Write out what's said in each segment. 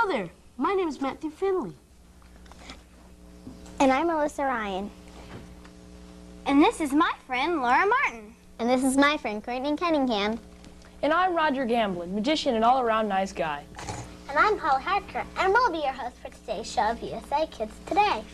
Hello there. My name is Matthew Finley. And I'm Melissa Ryan. And this is my friend, Laura Martin. And this is my friend, Courtney Cunningham. And I'm Roger Gamblin, magician and all-around nice guy. And I'm Paula Harker, and we'll be your host for today's show of USA Kids Today.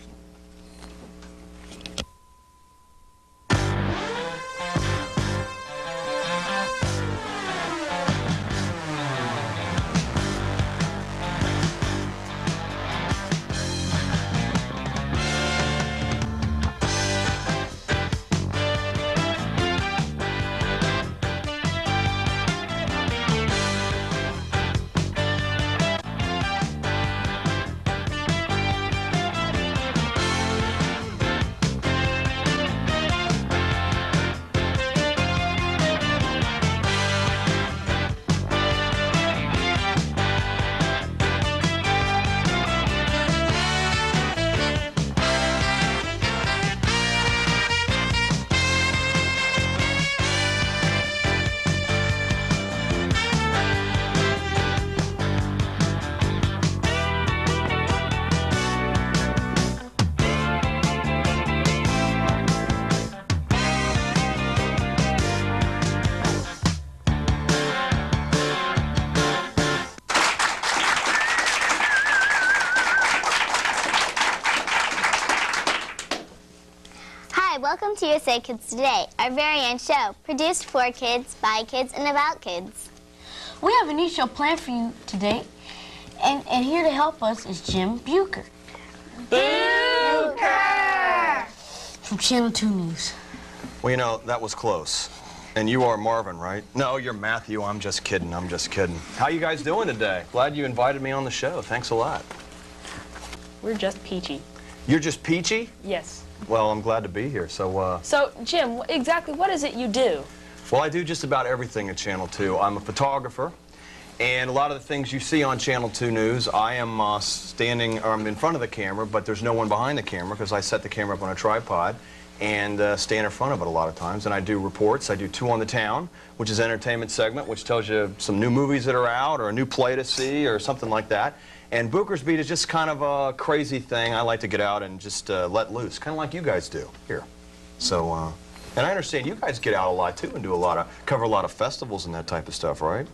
Welcome to USA Kids Today, our very own show, produced for kids, by kids, and about kids. We have a new show planned for you today, and here to help us is Jim Bucher. Bucher! From Channel 2 News. Well, you know, that was close. And you are Marvin, right? No, you're Matthew. I'm just kidding. I'm just kidding. How you guys doing today? Glad you invited me on the show. Thanks a lot. We're just peachy. You're just peachy? Yes. Well, I'm glad to be here. So, Jim, exactly what is it you do? Well, I do just about everything at Channel 2. I'm a photographer, and a lot of the things you see on Channel 2 News, I am I'm in front of the camera, but there's no one behind the camera because I set the camera up on a tripod and stand in front of it a lot of times. And I do reports. I do Two on the Town, which is an entertainment segment, which tells you some new movies that are out or a new play to see or something like that. And Booker's Beat is just kind of a crazy thing. I like to get out and just let loose, kind of like you guys do here. So, and I understand you guys get out a lot too and do cover a lot of festivals and that type of stuff, right?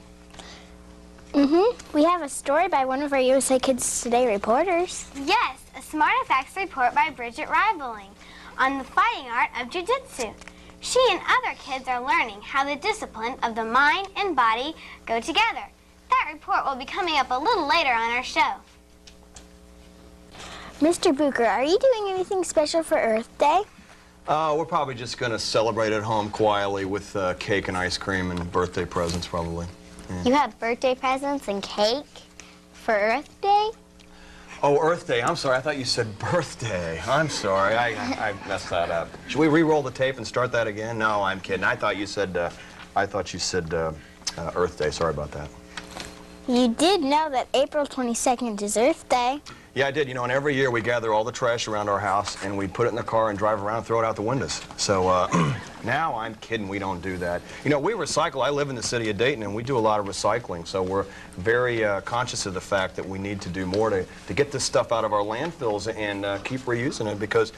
Mm-hmm. We have a story by one of our USA Kids Today reporters. Yes, a Smart Effects report by Bridget Ribeling on the fighting art of jiu-jitsu. She and other kids are learning how the discipline of the mind and body go together. That report will be coming up a little later on our show. Mr. Bucher, are you doing anything special for Earth Day? We're probably just going to celebrate at home quietly with cake and ice cream and birthday presents, probably. Yeah. You have birthday presents and cake for Earth Day? Oh, Earth Day. I'm sorry. I thought you said birthday. I'm sorry. I messed that up. Should we re-roll the tape and start that again? No, I'm kidding. I thought you said Earth Day. Sorry about that. You did know that April 22nd is Earth Day. Yeah, I did. You know, and every year we gather all the trash around our house and we put it in the car and drive around and throw it out the windows. So now I'm kidding, we don't do that. You know, we recycle. I live in the city of Dayton and we do a lot of recycling. So we're very conscious of the fact that we need to do more to get this stuff out of our landfills and keep reusing it because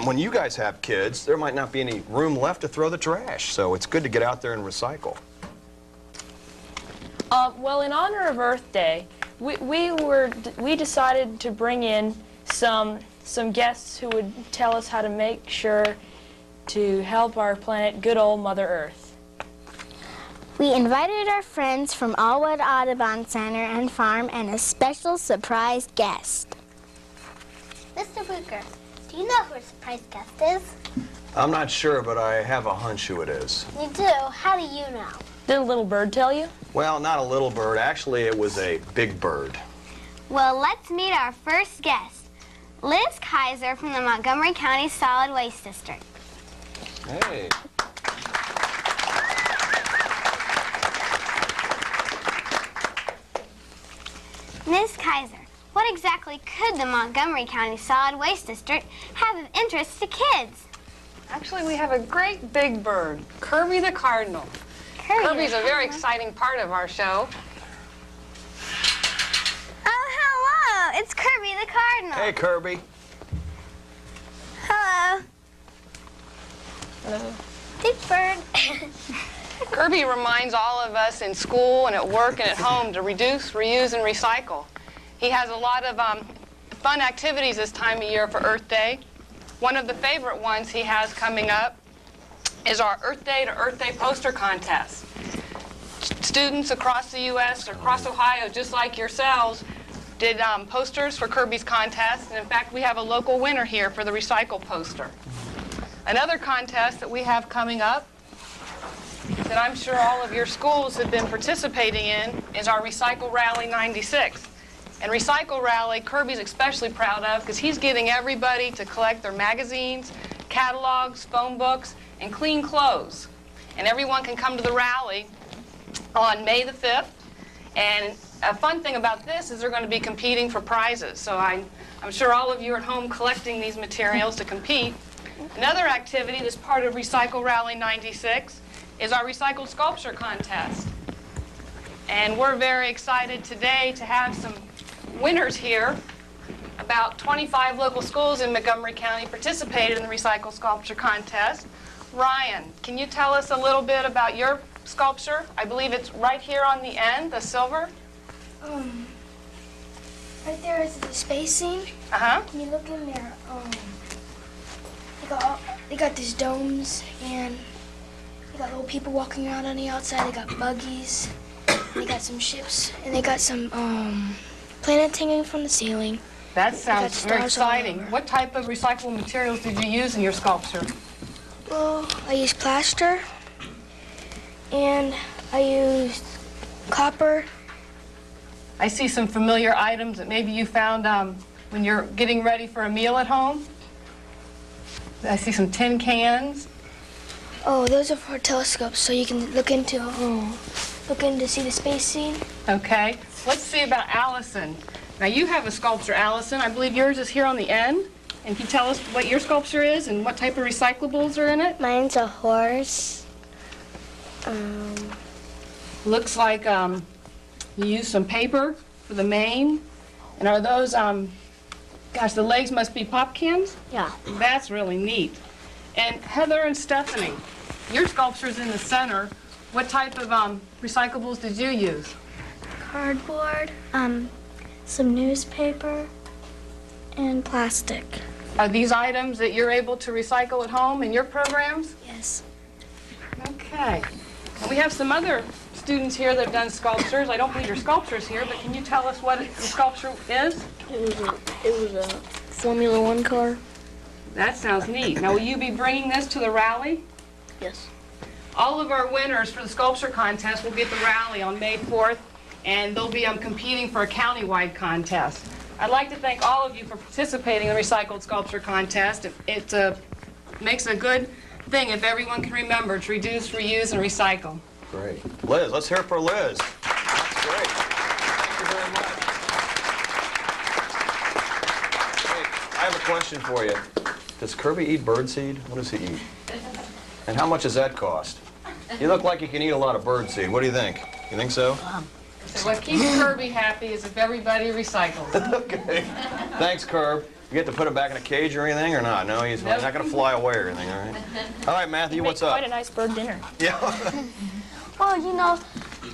when you guys have kids, there might not be any room left to throw the trash. So it's good to get out there and recycle. Well, in honor of Earth Day, we decided to bring in some guests who would tell us how to make sure to help our planet, good old Mother Earth. We invited our friends from Aullwood Audubon Center and Farm and a special surprise guest. Mr. Bucher, do you know who our surprise guest is? I'm not sure, but I have a hunch who it is. You do? How do you know? Did a little bird tell you? Well, not a little bird. Actually, it was a big bird. Well, let's meet our first guest, Liz Kaiser from the Montgomery County Solid Waste District. Hey. Ms. Kaiser, what exactly could the Montgomery County Solid Waste District have of interest to kids? Actually, we have a great big bird, Curby the Cardinal. Curby's a very exciting part of our show. Oh, it's Curby the Cardinal. Hey, Curby. Hello. Hello. Big bird. Curby reminds all of us in school and at work and at home to reduce, reuse, and recycle. He has a lot of fun activities this time of year for Earth Day. One of the favorite ones he has coming up is our Earth Day to Earth Day poster contest. Students across the U.S. or across Ohio, just like yourselves, did posters for Curby's contest, and in fact we have a local winner here for the recycle poster. Another contest that we have coming up that I'm sure all of your schools have been participating in is our Recycle Rally 96. And Recycle Rally, Curby's especially proud of because he's getting everybody to collect their magazines, catalogs, phone books, and clean clothes. And everyone can come to the rally on May the 5th. And a fun thing about this is they're going to be competing for prizes. So I'm sure all of you are at home collecting these materials to compete. Another activity that's part of Recycle Rally 96 is our Recycled Sculpture Contest. And we're very excited today to have some winners here. About 25 local schools in Montgomery County participated in the Recycled Sculpture Contest. Ryan, can you tell us a little bit about your sculpture? I believe it's right here on the end, the silver. Right there is the space scene. Uh-huh. Can you look in there? They got these domes, and they got little people walking around on the outside. They got buggies. They got some ships, and they got some planets hanging from the ceiling. That sounds very stars all exciting. over. What type of recyclable materials did you use in your sculpture? Well, I used plaster, and I used copper. I see some familiar items that maybe you found when you're getting ready for a meal at home. I see some tin cans. Oh, those are for telescopes, so you can look into see the space scene. Okay. Let's see about Allison. Now you have a sculpture, Allison. I believe yours is here on the end. And can you tell us what your sculpture is and what type of recyclables are in it? Mine's a horse. Looks like you used some paper for the mane. And are those, gosh, the legs must be pop cans? Yeah. That's really neat. And Heather and Stephanie, your sculpture's in the center. What type of recyclables did you use? Cardboard, some newspaper, and plastic. Are these items that you're able to recycle at home in your programs? Yes. Okay. And we have some other students here that have done sculptures. I don't believe your sculpture's here, but can you tell us what the sculpture is? It was a Formula One car. That sounds neat. Now, will you be bringing this to the rally? Yes. All of our winners for the sculpture contest will be at the rally on May 4th, and they'll be competing for a countywide contest. I'd like to thank all of you for participating in the Recycled Sculpture Contest. It makes a good thing if everyone can remember to reduce, reuse, and recycle. Great. Liz, let's hear it for Liz. That's great. Thank you very much. Hey, I have a question for you. Does Curby eat birdseed? What does he eat? And how much does that cost? You look like you can eat a lot of birdseed. What do you think? You think so? So what keeps Curby happy is if everybody recycles. Okay. Thanks, Curb. You get to put him back in a cage or anything or not? No, he's not going to fly away or anything, all right? All right, Matthew, what's up? Quite a nice bird dinner. Yeah. Well, you know,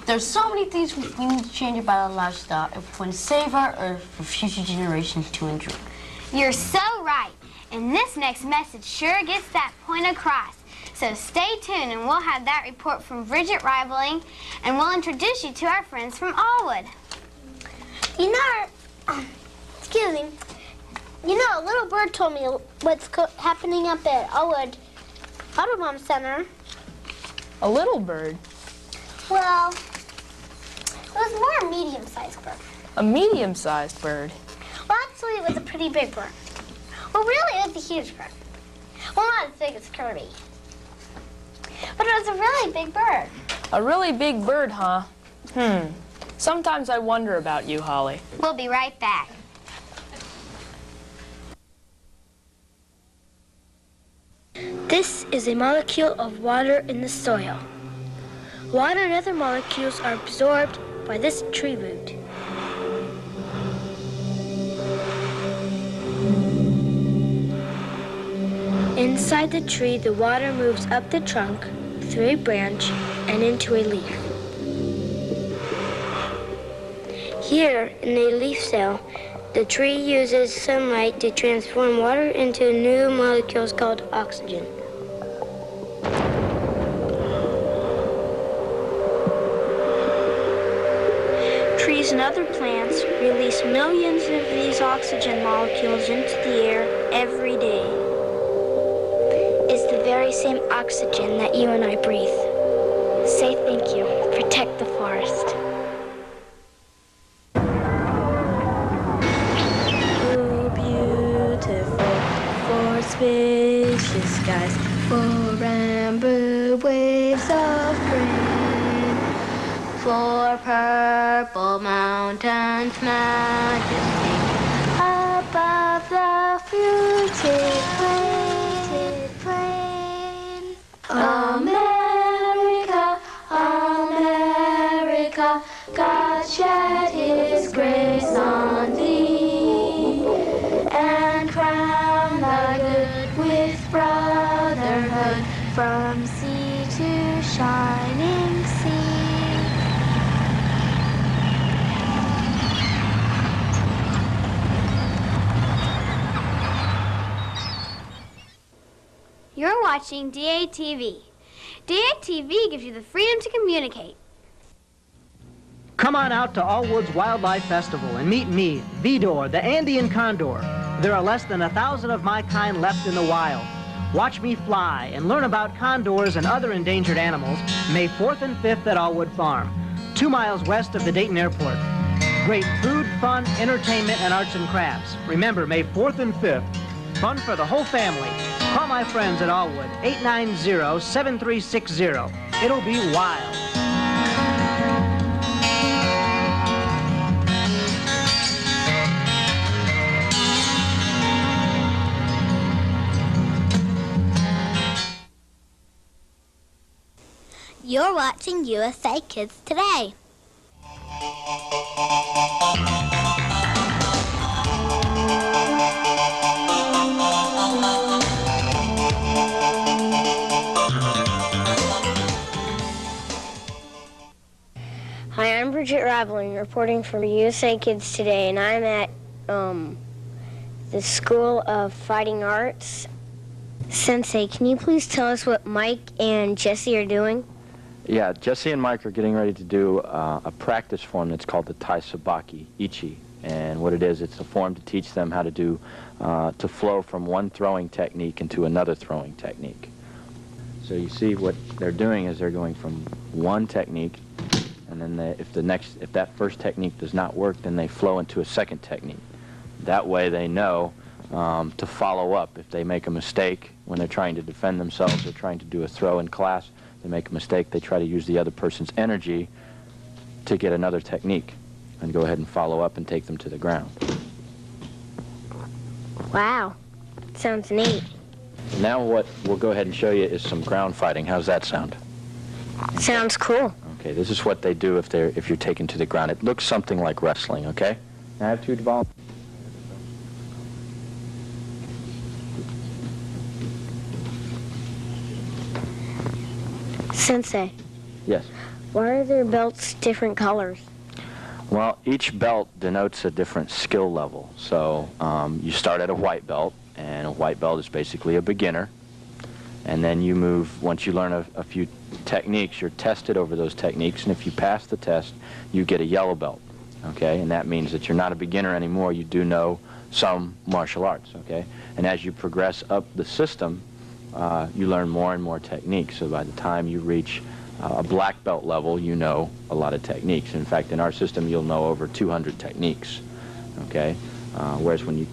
there's so many things we need to change about our lifestyle if we want to save our Earth for future generations to enjoy. You're so right. And this next message sure gets that point across. So stay tuned and we'll have that report from Bridget Rivaling and we'll introduce you to our friends from Aullwood. You know, excuse me. You know, a little bird told me what's happening up at Aullwood Audubon Center. A little bird. Well, it was more a medium-sized bird. A medium-sized bird. Well, actually, it was a pretty big bird. Well, really, it was a huge bird. Well, not as big as Curby. But it was a really big bird. A really big bird, huh? Sometimes I wonder about you, Holly. We'll be right back. This is a molecule of water in the soil. Water and other molecules are absorbed by this tree root. Inside the tree, the water moves up the trunk, through a branch, and into a leaf. Here, in a leaf cell, the tree uses sunlight to transform water into new molecules called oxygen. Trees and other plants release millions of these oxygen molecules into the air every day. It's the very same oxygen that you and I breathe. Say thank you. Protect the forest. For spacious skies, for amber waves of rain, for purple mountains majesty, above the fruited plain. America, America, God shed His grace on thee, and crown thy good with brotherhood from sea to shining sea. You're watching DATV. DATV gives you the freedom to communicate. Come on out to Aullwood's Wildlife Festival and meet me, Vidor, the Andean condor. There are less than 1,000 of my kind left in the wild. Watch me fly and learn about condors and other endangered animals May 4th and 5th at Aullwood Farm, 2 miles west of the Dayton Airport. Great food, fun, entertainment, and arts and crafts. Remember, May 4th and 5th. Fun for the whole family. Call my friends at Aullwood, 890-7360. It'll be wild. You're watching USA Kids Today. Hi, I'm Bridget Ribeling, reporting for USA Kids Today, and I'm at the School of Fighting Arts. Sensei, can you please tell us what Mike and Jesse are doing? Yeah, Jesse and Mike are getting ready to do a practice form that's called the Tai Sabaki Ichi. And what it is, it's a form to teach them how to do, to flow from one throwing technique into another throwing technique. So you see what they're doing is they're going from one technique, and then if that first technique does not work, then they flow into a second technique. That way they know to follow up. If they make a mistake when they're trying to defend themselves or trying to do a throw in class, they make a mistake, they try to use the other person's energy to get another technique and go ahead and follow up and take them to the ground. Wow, sounds neat. Now what we'll go ahead and show you is some ground fighting. How's that sound? Sounds cool. Okay, this is what they do if you're taken to the ground. It looks something like wrestling, okay? I have two volunteers. Sensei. Yes. Why are their belts different colors? Well, each belt denotes a different skill level. So you start at a white belt, and a white belt is basically a beginner. And then you move, once you learn a few techniques, you're tested over those techniques, and if you pass the test, you get a yellow belt, okay? And that means that you're not a beginner anymore, you do know some martial arts, okay? And as you progress up the system, you learn more and more techniques. So by the time you reach a black belt level, you know a lot of techniques. In fact, in our system, you'll know over 200 techniques, okay? Whereas when you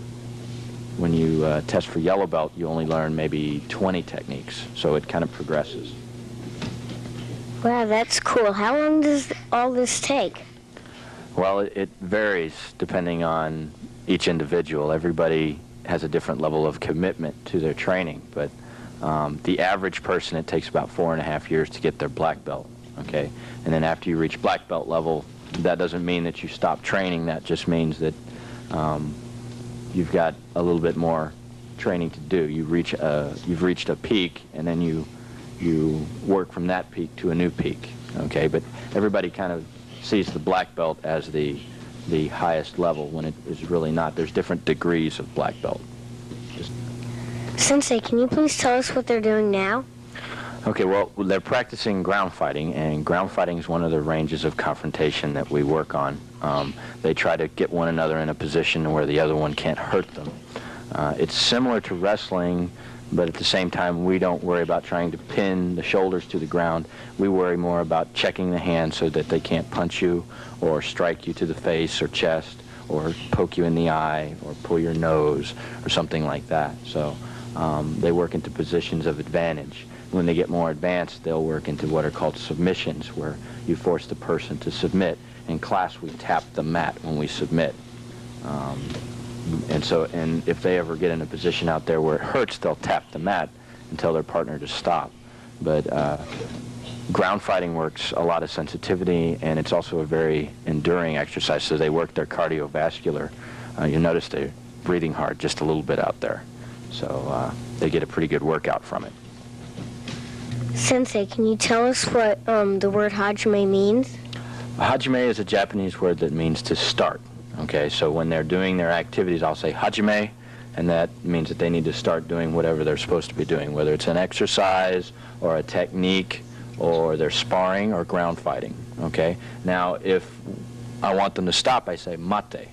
test for yellow belt, you only learn maybe 20 techniques. So it kind of progresses. Wow, that's cool. How long does all this take? Well, it varies depending on each individual. Everybody has a different level of commitment to their training, but the average person, it takes about 4.5 years to get their black belt, okay? And then after you reach black belt level, that doesn't mean that you stop training. That just means that you've got a little bit more training to do. You've reached a peak, and then you work from that peak to a new peak, okay? But everybody kind of sees the black belt as the highest level when it is really not. There's different degrees of black belt. Sensei, can you please tell us what they're doing now? Okay, well, they're practicing ground fighting, and ground fighting is one of the ranges of confrontation that we work on. They try to get one another in a position where the other one can't hurt them. It's similar to wrestling, but at the same time, we don't worry about trying to pin the shoulders to the ground. We worry more about checking the hand so that they can't punch you or strike you to the face or chest or poke you in the eye or pull your nose or something like that. So they work into positions of advantage. When they get more advanced, they'll work into what are called submissions, where you force the person to submit. In class, we tap the mat when we submit. And if they ever get in a position out there where it hurts, they'll tap the mat and tell their partner to stop. But ground fighting works a lot of sensitivity, and it's also a very enduring exercise, so they work their cardiovascular. You'll notice they're breathing hard just a little bit out there. So they get a pretty good workout from it. Sensei, can you tell us what the word hajime means? Hajime is a Japanese word that means to start. Okay, so when they're doing their activities, I'll say hajime, and that means that they need to start doing whatever they're supposed to be doing, whether it's an exercise or a technique or they're sparring or ground fighting. Okay, now if I want them to stop, I say mate.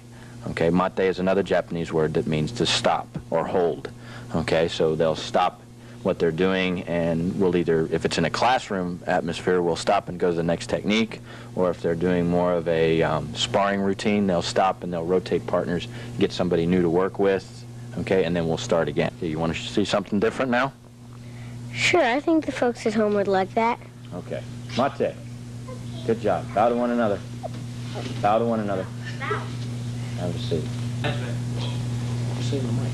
Okay, mate is another Japanese word that means to stop or hold. Okay, so they'll stop what they're doing, and we'll either, if it's in a classroom atmosphere, we'll stop and go to the next technique, or if they're doing more of a sparring routine, they'll stop and they'll rotate partners, get somebody new to work with, okay, and then we'll start again. Okay, you want to see something different now? Sure, I think the folks at home would like that. Okay. Mate. Good job. Bow to one another. Bow to one another. Have a seat. See the mic.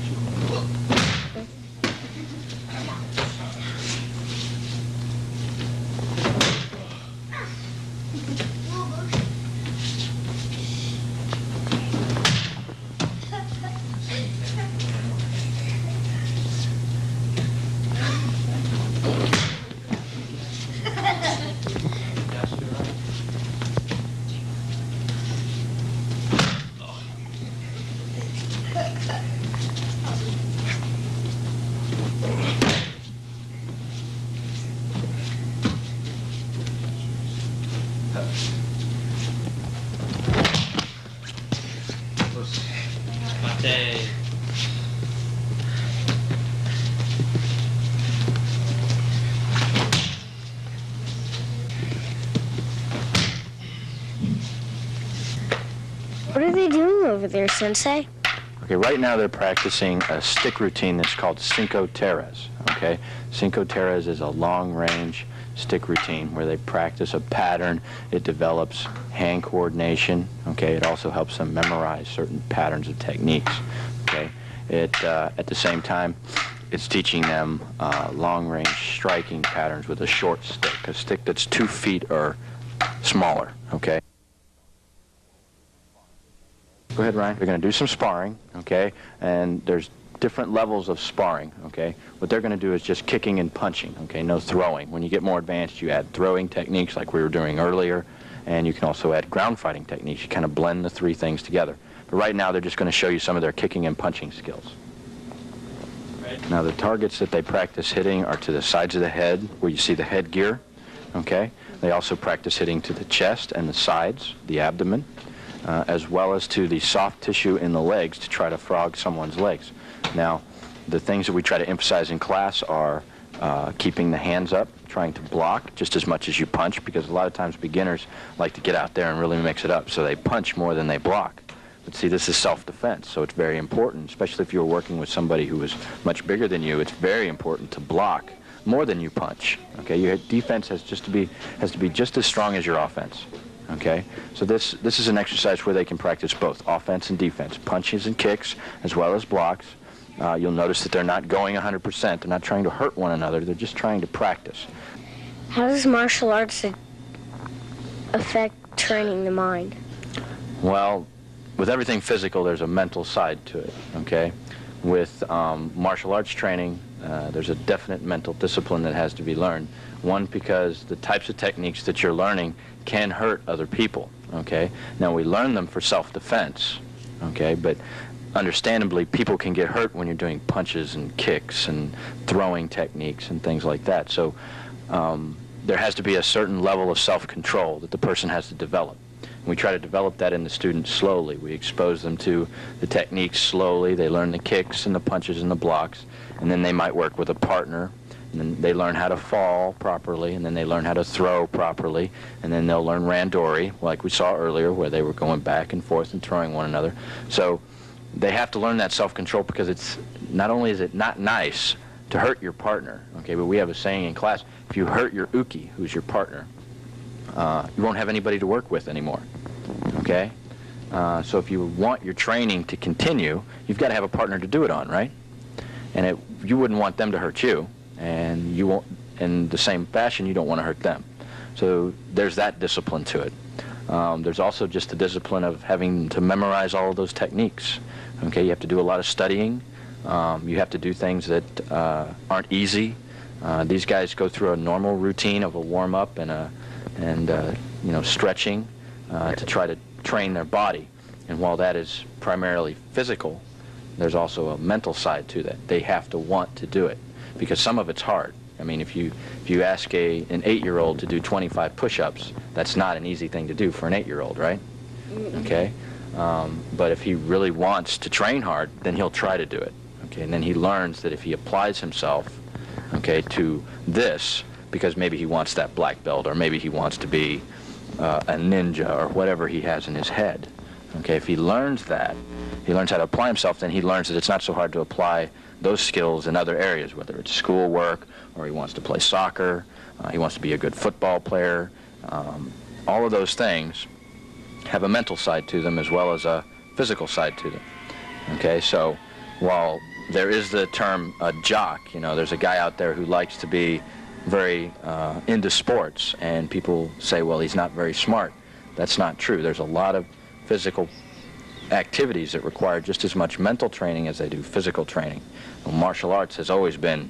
What are they doing over there, Sensei? Okay, right now they're practicing a stick routine that's called Cinco Terres, okay? Cinco Terres is a long-range stick routine where they practice a pattern. It develops hand coordination, okay? It also helps them memorize certain patterns of techniques, okay? At the same time, it's teaching them long-range striking patterns with a short stick, a stick that's 2 feet or smaller, okay? Go ahead, Ryan. We're going to do some sparring, okay? And there's different levels of sparring, okay? What they're going to do is just kicking and punching, okay? No throwing. When you get more advanced, you add throwing techniques like we were doing earlier, and you can also add ground fighting techniques. You kind of blend the three things together. But right now, they're just going to show you some of their kicking and punching skills. Now, the targets that they practice hitting are to the sides of the head, where you see the headgear, okay? They also practice hitting to the chest and the sides, the abdomen, as well as to the soft tissue in the legs to try to frog someone's legs. Now, the things that we try to emphasize in class are keeping the hands up, trying to block just as much as you punch, because a lot of times beginners like to get out there and really mix it up, so they punch more than they block. But see, this is self-defense, so it's very important, especially if you're working with somebody who is much bigger than you. It's very important to block more than you punch. Okay, your defense has to be just as strong as your offense. Okay, so this is an exercise where they can practice both offense and defense, punches and kicks, as well as blocks. You'll notice that they're not going 100%. They're not trying to hurt one another. They're just trying to practice. How does martial arts affect training the mind? Well, with everything physical, there's a mental side to it, okay? With martial arts training, there's a definite mental discipline that has to be learned. One, because the types of techniques that you're learning can hurt other people, okay? Now, we learn them for self-defense, okay? But understandably, people can get hurt when you're doing punches and kicks and throwing techniques and things like that. So there has to be a certain level of self-control that the person has to develop. And we try to develop that in the students slowly. We expose them to the techniques slowly. They learn the kicks and the punches and the blocks, and then they might work with a partner, and then they learn how to fall properly, and then they learn how to throw properly, and then they'll learn randori, like we saw earlier, where they were going back and forth and throwing one another. So they have to learn that self-control, because it's not only is it not nice to hurt your partner, okay, but we have a saying in class, if you hurt your uke, who's your partner, you won't have anybody to work with anymore, okay? So if you want your training to continue, you've got to have a partner to do it on, right? And you wouldn't want them to hurt you, and you won't, in the same fashion, you don't want to hurt them. So there's that discipline to it. There's also just the discipline of having to memorize all of those techniques, okay? You have to do a lot of studying. You have to do things that aren't easy. These guys go through a normal routine of a warm-up and you know, stretching to try to train their body. And while that is primarily physical, there's also a mental side to that. They have to want to do it, because some of it's hard. I mean, if you ask an 8-year-old to do 25 push-ups, that's not an easy thing to do for an 8-year-old, right? Okay? But if he really wants to train hard, then he'll try to do it. Okay? And then he learns that if he applies himself, okay, to this, because maybe he wants that black belt, or maybe he wants to be a ninja, or whatever he has in his head. Okay, if he learns that, he learns how to apply himself, then he learns that it's not so hard to apply those skills in other areas, whether it's schoolwork, or he wants to play soccer, he wants to be a good football player. All of those things have a mental side to them as well as a physical side to them. Okay, so while there is the term jock, you know, there's a guy out there who likes to be very into sports, and people say, well, he's not very smart. That's not true. There's a lot of physical activities that require just as much mental training as they do physical training. Well, martial arts has always been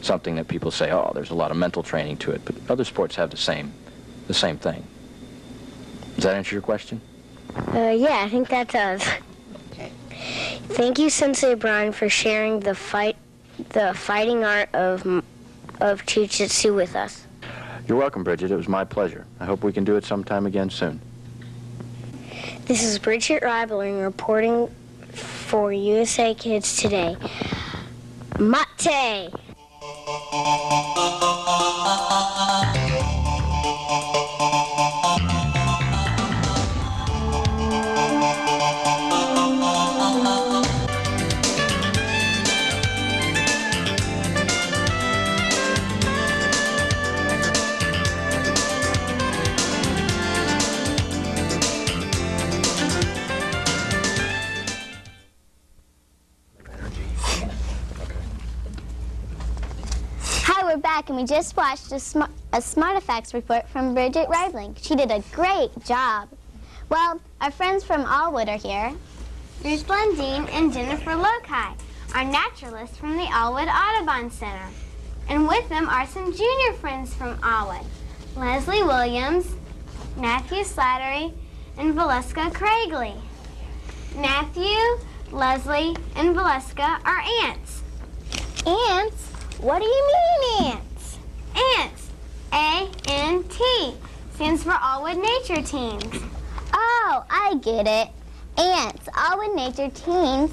something that people say, oh, there's a lot of mental training to it, but other sports have the same thing. Does that answer your question? Yeah, I think that does. Okay. Thank you, Sensei Brian, for sharing the fighting art of Jiu-Jitsu with us. You're welcome, Bridget. It was my pleasure. I hope we can do it sometime again soon. This is Bridget Ribeling reporting for USA Kids Today. Mate! We're back, and we just watched a Smart Effects report from Bridget Ribeling. She did a great job. Well, our friends from Aullwood are here. There's Blondine and Jennifer Lokai, our naturalists from the Aullwood Audubon Center. And with them are some junior friends from Aullwood, Leslie Williams, Matthew Slattery, and Valeska Craigley. Matthew, Leslie, and Valeska are ants. Ants? What do you mean, ants? Ants. A-N-T. Stands for Aullwood Nature Teens. Oh, I get it. Ants, Aullwood Nature Teens.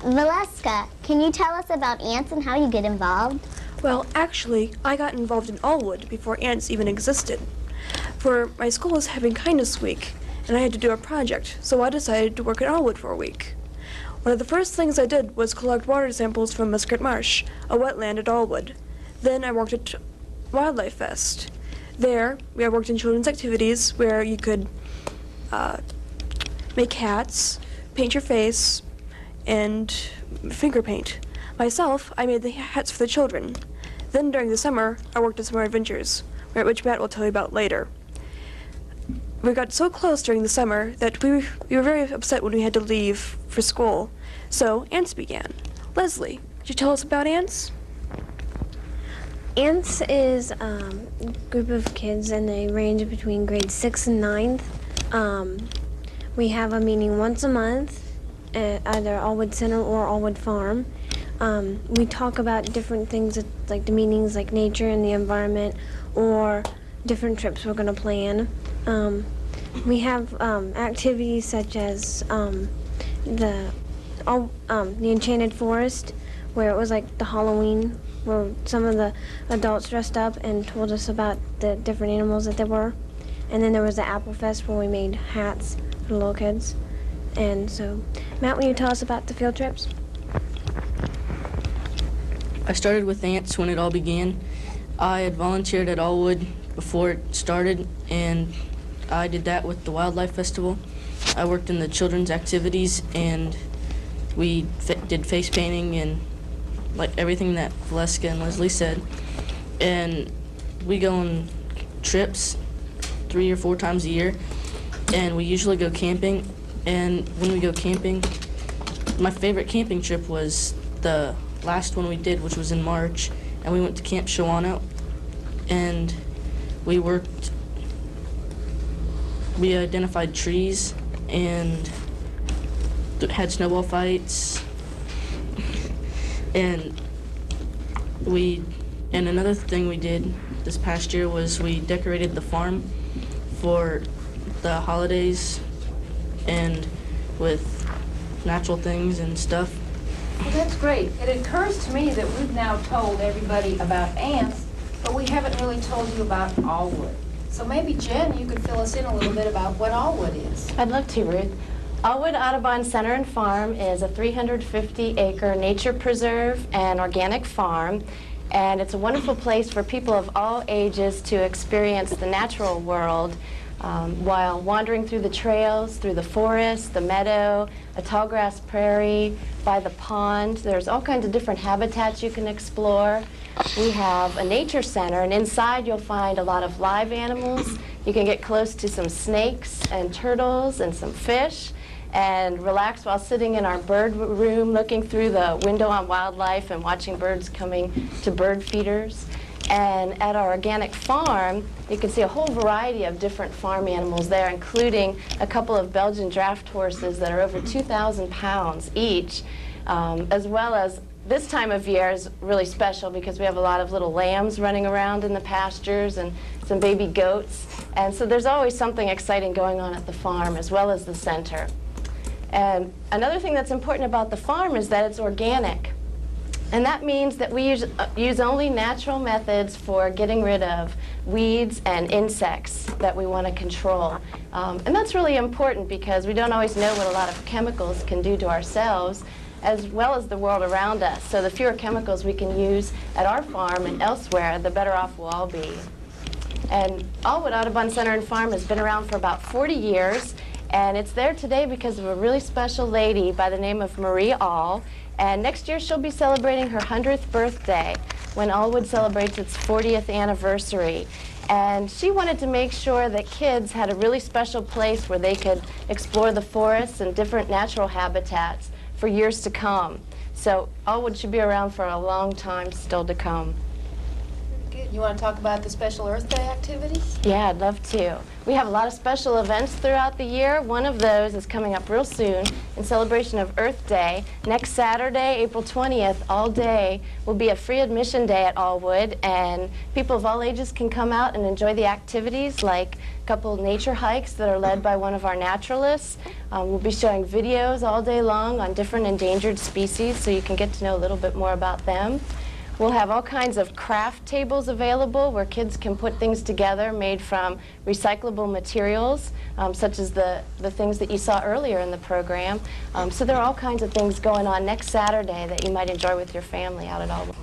Valeska, can you tell us about ants and how you get involved? Well, actually, I got involved in Aullwood before ants even existed. For my school was having Kindness Week, and I had to do a project, so I decided to work at Aullwood for a week. One of the first things I did was collect water samples from Mascot Marsh, a wetland at Aullwood. Then I worked at Wildlife Fest. There, I worked in children's activities where you could make hats, paint your face, and finger paint. Myself, I made the hats for the children. Then during the summer, I worked at Summer Adventures, which Matt will tell you about later. We got so close during the summer that we were very upset when we had to leave for school. So ants began. Leslie, could you tell us about ants? Ants is a group of kids, and they range between grade 6 and 9th. We have a meeting once a month at either Aullwood Center or Aullwood Farm. We talk about different things, like the meetings, like nature and the environment, or different trips we're going to plan. We have activities such as the Enchanted Forest, where it was like the Halloween, where some of the adults dressed up and told us about the different animals that there were. And then there was the Apple Fest, where we made hats for the little kids. And so, Matt, will you tell us about the field trips? I started with ants when it all began. I had volunteered at Aullwood before it started, and I did that with the Wildlife Festival. I worked in the children's activities, and we did face painting and like everything that Valeska and Leslie said. And we go on trips 3 or 4 times a year, and we usually go camping. And when we go camping, my favorite camping trip was the last one we did, which was in March, and we went to Camp Shawano, and we identified trees and had snowball fights, and another thing we did this past year was we decorated the farm for the holidays and with natural things and stuff. Well, that's great. It occurs to me that we've now told everybody about ants, but we haven't really told you about Aullwood. So maybe, Jen, you could fill us in a little bit about what Aullwood is. I'd love to, Ruth. Aullwood Audubon Center and Farm is a 350-acre nature preserve and organic farm, and it's a wonderful place for people of all ages to experience the natural world while wandering through the trails, through the forest, the meadow, a tall grass prairie, by the pond. There's all kinds of different habitats you can explore. We have a nature center, and inside you'll find a lot of live animals. You can get close to some snakes and turtles and some fish, and relax while sitting in our bird room looking through the window on wildlife and watching birds coming to bird feeders. And at our organic farm, you can see a whole variety of different farm animals there, including a couple of Belgian draft horses that are over 2,000 pounds each, as well as this time of year is really special because we have a lot of little lambs running around in the pastures and some baby goats. And so there's always something exciting going on at the farm as well as the center. And another thing that's important about the farm is that it's organic. And that means that we use only natural methods for getting rid of weeds and insects that we want to control. And that's really important because we don't always know what a lot of chemicals can do to ourselves as well as the world around us. So the fewer chemicals we can use at our farm and elsewhere, the better off we'll all be. And Aullwood Audubon Center and Farm has been around for about 40 years. And it's there today because of a really special lady by the name of Marie Aull. And next year she'll be celebrating her 100th birthday when Aullwood celebrates its 40th anniversary. And she wanted to make sure that kids had a really special place where they could explore the forests and different natural habitats for years to come. So Aullwood should be around for a long time still to come. Good. You want to talk about the special Earth Day activities? Yeah, I'd love to. We have a lot of special events throughout the year. One of those is coming up real soon in celebration of Earth Day. Next Saturday, April 20th, all day, will be a free admission day at Aullwood, and people of all ages can come out and enjoy the activities like a couple of nature hikes that are led by one of our naturalists. We'll be showing videos all day long on different endangered species so you can get to know a little bit more about them. We'll have all kinds of craft tables available where kids can put things together made from recyclable materials, such as the things that you saw earlier in the program. So there are all kinds of things going on next Saturday that you might enjoy with your family out at Aullwood.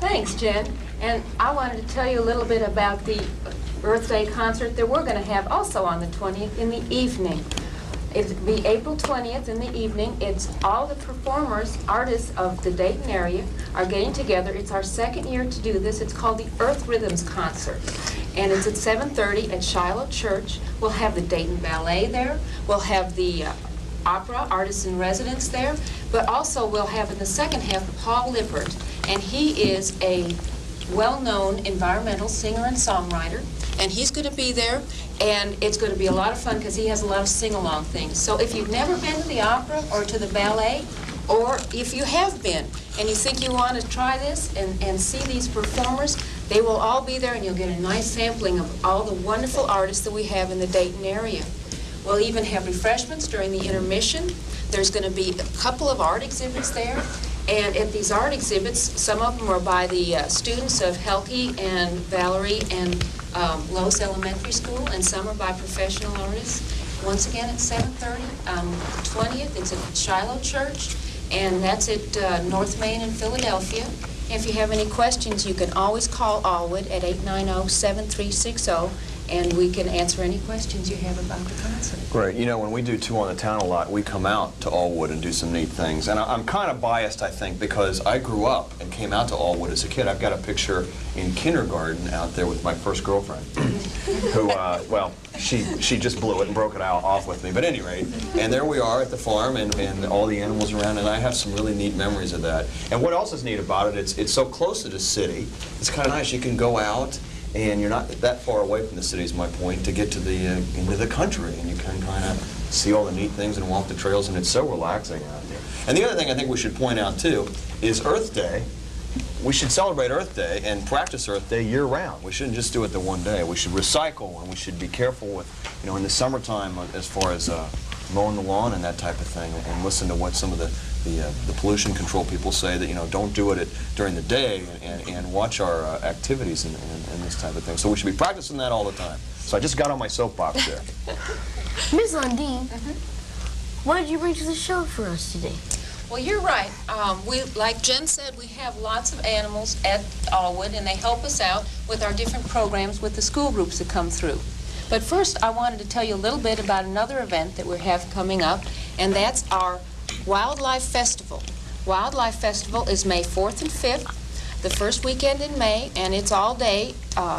Thanks, Jen. And I wanted to tell you a little bit about the Earth Day concert that we're going to have also on the 20th in the evening. It'll be April 20th in the evening. It's all the performers, artists of the Dayton area are getting together. It's our second year to do this. It's called the Earth Rhythms Concert. And it's at 7:30 at Shiloh Church. We'll have the Dayton Ballet there. We'll have the opera, artist in residence there, but also we'll have in the second half Paul Lippert, and he is a well-known environmental singer and songwriter, and he's going to be there, and it's going to be a lot of fun because he has a lot of sing-along things. So if you've never been to the opera or to the ballet, or if you have been and you think you want to try this and see these performers, they will all be there, and you'll get a nice sampling of all the wonderful artists that we have in the Dayton area. We'll even have refreshments during the intermission. There's going to be a couple of art exhibits there. And at these art exhibits, some of them are by the students of Helke and Valerie and Los Elementary School, and some are by professional artists. Once again, at 7:30 on the 20th, it's at Shiloh Church, and that's at North Main in Philadelphia. If you have any questions, you can always call Aullwood at 890-7360, and we can answer any questions you have about the concert. Great. You know, when we do Two on the Town a lot, we come out to Aullwood and do some neat things. And I'm kind of biased, I think, because I grew up and came out to Aullwood as a kid. I've got a picture in kindergarten out there with my first girlfriend, who, well, she just blew it and broke it off with me. But at any rate, and there we are at the farm, and all the animals around, and I have some really neat memories of that. And what else is neat about it, it's so close to the city. It's kind of nice. You can go out, and you're not that far away from the city, is my point, to get to the into the country, and you can kind of see all the neat things and walk the trails, and it's so relaxing out there. And the other thing I think we should point out too is Earth Day. We should celebrate Earth Day and practice Earth Day year-round. We shouldn't just do it the one day. We should recycle, and we should be careful with, you know, in the summertime as far as mowing the lawn and that type of thing, and listen to what some of the pollution control people say, that, you know, don't do it during the day, and watch our activities and this type of thing. So we should be practicing that all the time. So I just got on my soapbox there. Ms. Lundeen, what did you bring to the show for us today? Well, you're right. Like Jen said, we have lots of animals at Aullwood, and they help us out with our different programs with the school groups that come through. But first, I wanted to tell you a little bit about another event that we have coming up, and that's our Wildlife Festival. Wildlife Festival is May 4th and 5th, the first weekend in May, and it's all day,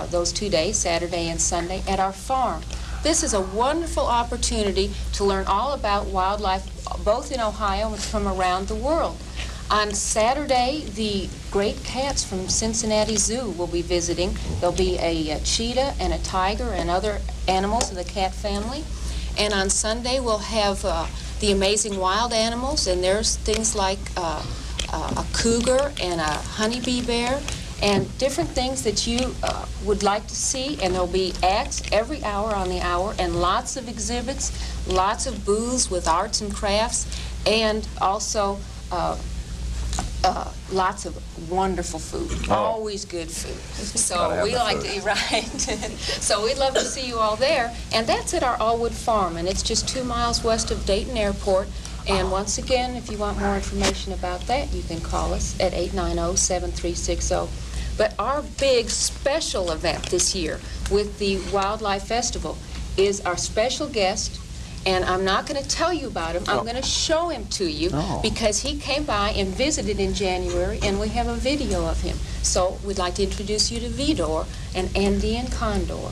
those 2 days, Saturday and Sunday, at our farm. This is a wonderful opportunity to learn all about wildlife, both in Ohio and from around the world. On Saturday, the great cats from Cincinnati Zoo will be visiting. There'll be a cheetah and a tiger and other animals of the cat family. And on Sunday, we'll have the amazing wild animals, and there's things like a cougar and a honeybee bear, and different things that you would like to see. And there'll be acts every hour on the hour, and lots of exhibits, lots of booths with arts and crafts, and also lots of wonderful food, always good food. So we like to eat, right? So we'd love to see you all there. And that's at our Aullwood farm, and it's just 2 miles west of Dayton Airport. And once again, if you want more information about that, you can call us at 890-7360. But our big special event this year with the Wildlife Festival is our special guest, and I'm not going to tell you about him. I'm going to show him to you because he came by and visited in January, and we have a video of him. So we'd like to introduce you to Vidor, an Andean condor.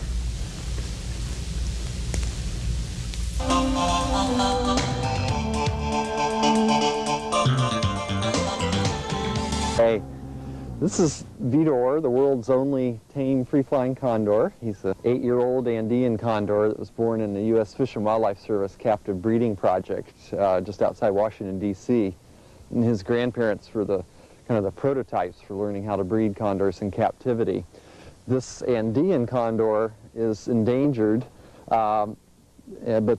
Hey, this is Vidor, the world's only tame free-flying condor. He's an 8-year-old Andean condor that was born in the U.S. Fish and Wildlife Service captive breeding project just outside Washington, D.C. And his grandparents were the kind of the prototypes for learning how to breed condors in captivity. This Andean condor is endangered, but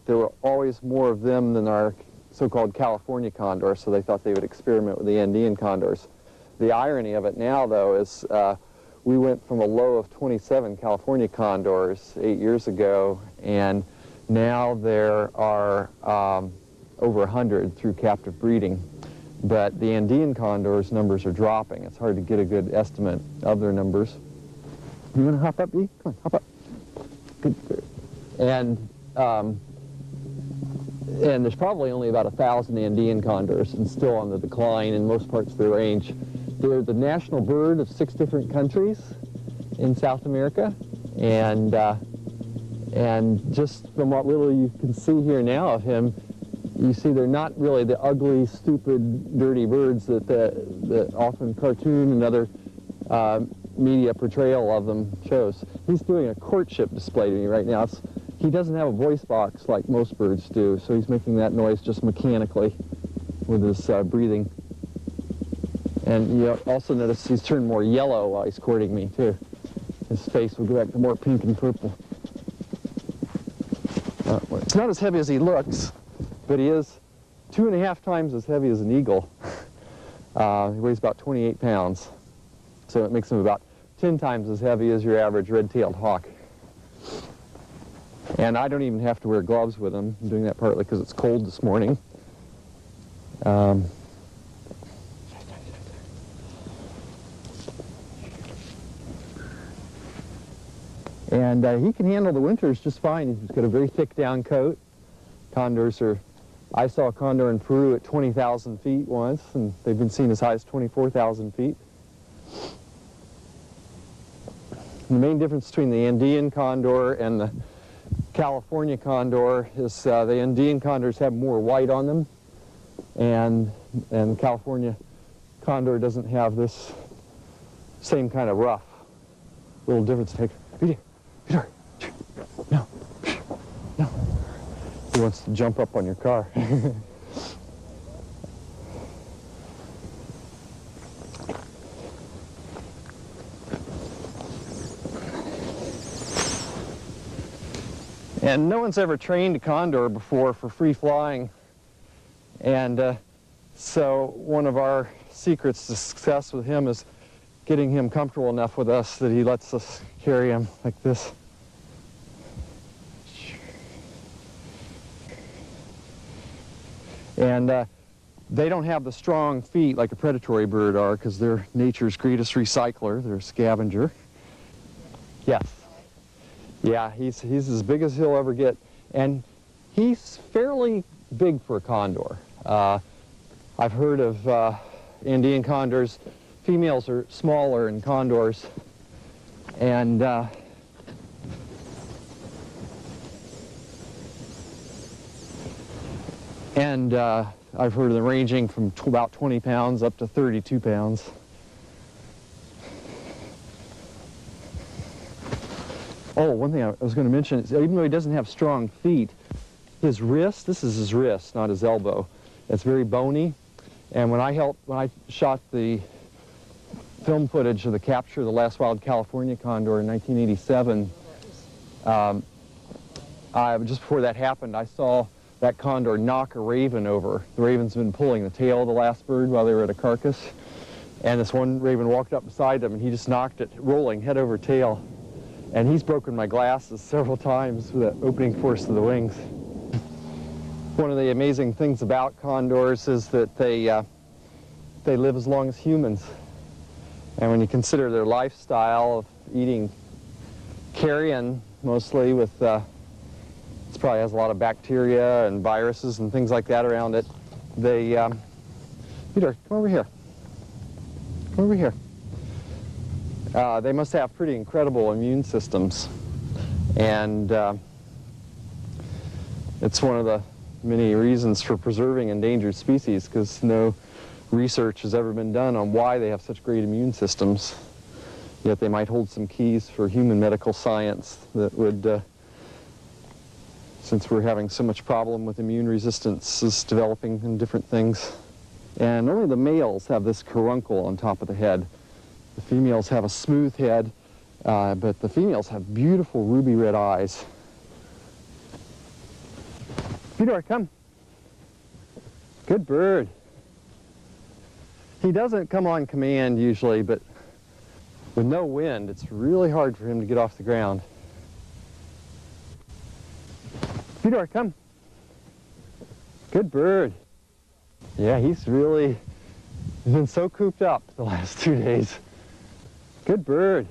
there were always more of them than our so-called California condor, so they thought they would experiment with the Andean condors. The irony of it now, though, is we went from a low of 27 California condors 8 years ago, and now there are over 100 through captive breeding. But the Andean condors' numbers are dropping. It's hard to get a good estimate of their numbers. You want to hop up, Dee? Come on, hop up. Good. And there's probably only about 1,000 Andean condors, and still on the decline in most parts of the range. They're the national bird of 6 different countries in South America, and just from what little you can see here now of him, You see, they're not really the ugly, stupid, dirty birds that often cartoon and other media portrayal of them shows. He's doing a courtship display to me right now. He doesn't have a voice box like most birds do, so he's making that noise just mechanically with his breathing. And you also notice he's turned more yellow while he's courting me, too. His face will go back to more pink and purple. It's not as heavy as he looks, but he is 2.5 times as heavy as an eagle. He weighs about 28 pounds. So it makes him about 10 times as heavy as your average red-tailed hawk. And I don't even have to wear gloves with him. I'm doing that partly because it's cold this morning. And he can handle the winters just fine. He's got a very thick down coat. Condors are, I saw a condor in Peru at 20,000 feet once, and they've been seen as high as 24,000 feet. The main difference between the Andean condor and the California condor is the Andean condors have more white on them, and the California condor doesn't have this same kind of rough. Little difference. Peter, no, no. He wants to jump up on your car. And no one's ever trained a condor before for free flying. And so one of our secrets to success with him is getting him comfortable enough with us that he lets us carry him like this. And they don't have the strong feet like a predatory bird are because they're nature's greatest recycler. They're a scavenger. Yes. Yeah, he's as big as he'll ever get. And he's fairly big for a condor. I've heard of Andean condors. Females are smaller in condors. And I've heard of them ranging from about 20 pounds up to 32 pounds. Oh, one thing I was going to mention is even though he doesn't have strong feet, his wrist, this is his wrist, not his elbow. It's very bony. And when I shot the film footage of the capture of the last wild California condor in 1987, just before that happened, I saw that condor knock a raven over. The raven's been pulling the tail of the last bird while they were at a carcass. And this one raven walked up beside him and he just knocked it, rolling head over tail. And he's broken my glasses several times with the opening force of the wings. One of the amazing things about condors is that they live as long as humans. And when you consider their lifestyle of eating carrion, mostly with, it probably has a lot of bacteria and viruses and things like that around it, they, Peter, come over here. Come over here. They must have pretty incredible immune systems. And it's one of the many reasons for preserving endangered species, because no research has ever been done on why they have such great immune systems. Yet they might hold some keys for human medical science that would, since we're having so much problem with immune resistance developing in different things. And only the males have this caruncle on top of the head. The females have a smooth head, but the females have beautiful ruby red eyes. Peter, come. Good bird. He doesn't come on command usually, but with no wind, it's really hard for him to get off the ground. Peter, come. Good bird. Yeah, he's been so cooped up the last 2 days. Good bird.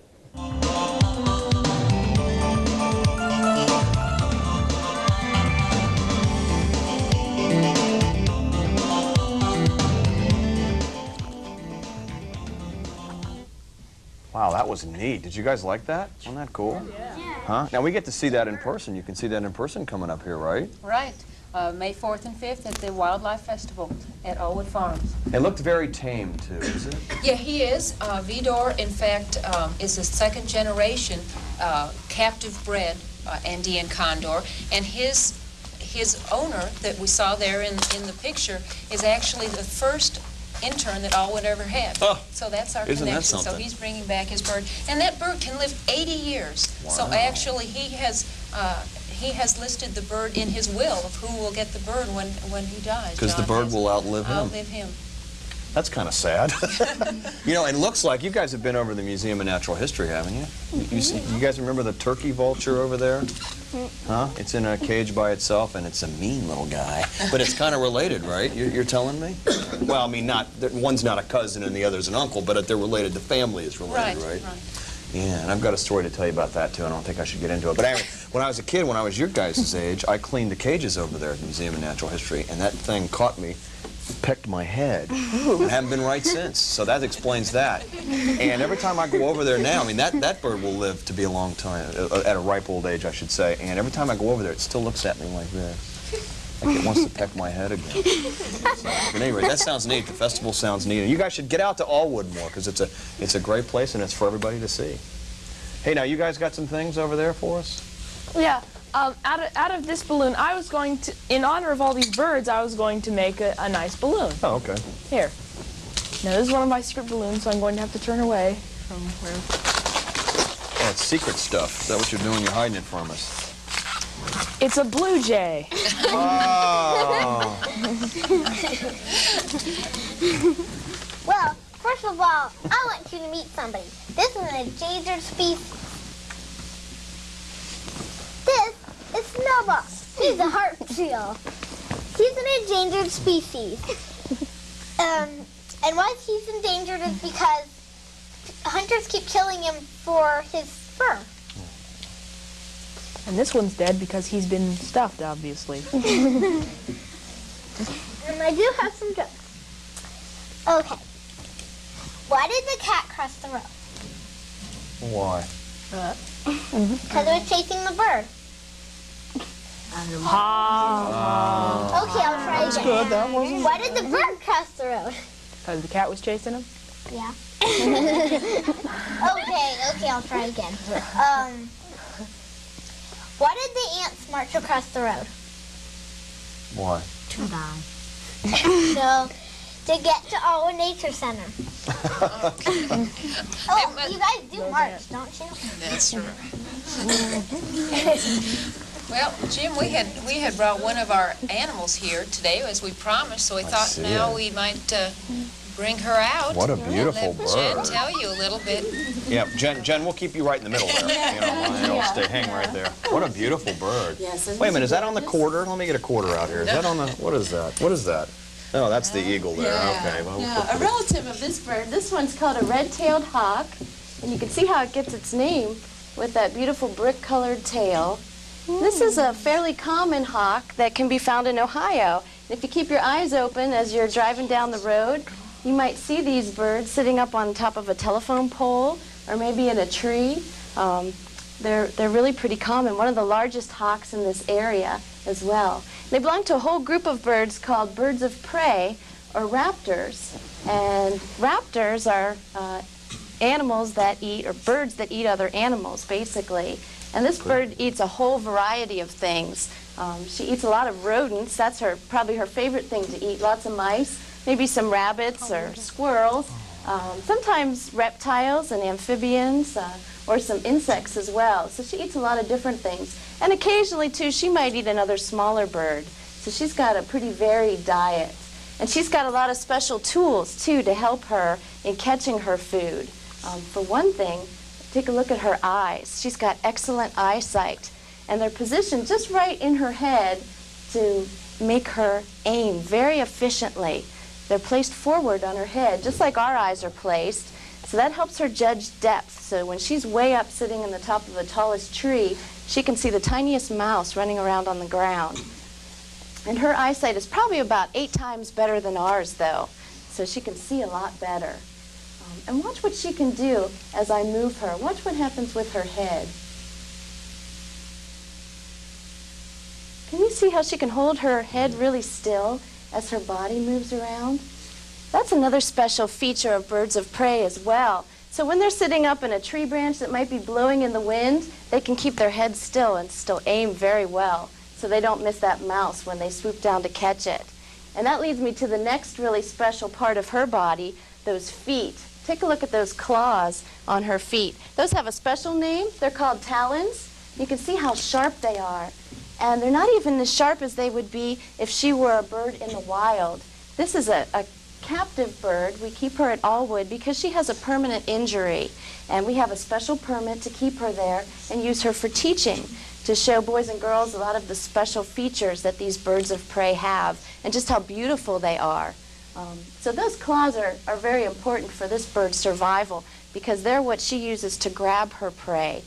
Wow, that was neat. Did you guys like that? Wasn't that cool? Yeah. Huh? Now we get to see that in person. You can see that in person coming up here, right? Right. May 4th and 5th at the Wildlife Festival at Aullwood Farms. It looked very tame, too, is it? Yeah, he is. Vidor, in fact, is a second generation captive bred Andean condor, and his owner that we saw there in the picture is actually the first intern that Aullwood ever had. Oh, so that's our isn't that connection. So something? he's bringing back his bird, and that bird can live 80 years. Wow. So actually, he has listed the bird in his will of who will get the bird when he dies. Because the bird will outlive him. Outlive him. That's kind of sad. You know, it looks like you guys have been over to the Museum of Natural History, haven't you? You guys remember the turkey vulture over there? Huh? It's in a cage by itself, and it's a mean little guy. But it's kind of related, right? You're telling me? Well, I mean, one's not a cousin and the other's an uncle, but they're related. The family is related, right? Yeah, and I've got a story to tell you about that, too. I don't think I should get into it. But anyway, when I was a kid, when I was your guys' age, I cleaned the cages over there at the Museum of Natural History, and that thing caught me, pecked my head, and haven't been right since. So that explains that. And every time I go over there now, I mean, that bird will live to be a long time, at a ripe old age, I should say. And every time I go over there, it still looks at me like this. Like it wants to peck my head again. So, but anyway, that sounds neat. The festival sounds neat. And you guys should get out to Aullwood more, because it's a great place, and it's for everybody to see. Hey, now, you guys got some things over there for us? Yeah. Out of this balloon, I was going to, in honor of all these birds, I was going to make a nice balloon. Oh, okay. Here. Now, this is one of my secret balloons, so I'm going to have to turn away from where... Oh, it's secret stuff. Is that what you're doing? You're hiding it from us. It's a blue jay. Oh. Well, first of all, I want you to meet somebody. This is an endangered species. This is Snowball. He's a harpseel. He's an endangered species. And why he's endangered is because hunters keep killing him for his fur. And this one's dead because he's been stuffed, obviously. And I do have some jokes. Okay. Why did the cat cross the road? Why? Because it was chasing the bird. Okay, I'll try again. That's good. That wasn't... Why did the bird cross the road? Because the cat was chasing him? Yeah. Okay, I'll try again. Why did the ants march across the road? Why? To die. No, to get to Aullwood Nature Center. Oh, you guys do march, don't you? That's right. Well, Jim, we had brought one of our animals here today, as we promised, so we thought now we might bring her out. What a beautiful bird. Jen tell you a little bit. Yeah, Jen, we'll keep you right in the middle there. You know, you'll stay, hang right there. What a beautiful bird. Yes, Wait a minute, is that on the quarter? Let me get a quarter out here. Is that on the, what is that? What is that? Oh, that's the eagle there. Okay. Well, Yeah, a relative of this bird. This one's called a red-tailed hawk, and you can see how it gets its name with that beautiful brick-colored tail. This is a fairly common hawk that can be found in Ohio. And if you keep your eyes open as you're driving down the road, you might see these birds sitting up on top of a telephone pole or maybe in a tree. They're really pretty common, one of the largest hawks in this area as well. They belong to a whole group of birds called birds of prey, or raptors. And raptors are animals that eat, or birds that eat other animals, basically. And this bird eats a whole variety of things. She eats a lot of rodents. That's probably her favorite thing to eat, lots of mice, maybe some rabbits or squirrels, sometimes reptiles and amphibians, or some insects as well. So she eats a lot of different things. And occasionally, too, she might eat another smaller bird. So she's got a pretty varied diet. And she's got a lot of special tools, too, to help her in catching her food. For one thing, take a look at her eyes. She's got excellent eyesight. And they're positioned just right in her head to make her aim very efficiently. They're placed forward on her head, just like our eyes are placed. So that helps her judge depth. So when she's way up sitting in the top of the tallest tree, she can see the tiniest mouse running around on the ground. And her eyesight is probably about 8 times better than ours, though. So she can see a lot better. And watch what she can do as I move her. Watch what happens with her head. see how she can hold her head really still as her body moves around? That's another special feature of birds of prey as well. So when they're sitting up in a tree branch that might be blowing in the wind, they can keep their head still and still aim very well, so they don't miss that mouse when they swoop down to catch it. And that leads me to the next really special part of her body, those feet. Take a look at those claws on her feet. Those have a special name. They're called talons. You can see how sharp they are. And they're not even as sharp as they would be if she were a bird in the wild. This is a captive bird. We keep her at Aullwood because she has a permanent injury. And we have a special permit to keep her there and use her for teaching, to show boys and girls a lot of the special features that these birds of prey have and just how beautiful they are. So those claws are very important for this bird's survival because they're what she uses to grab her prey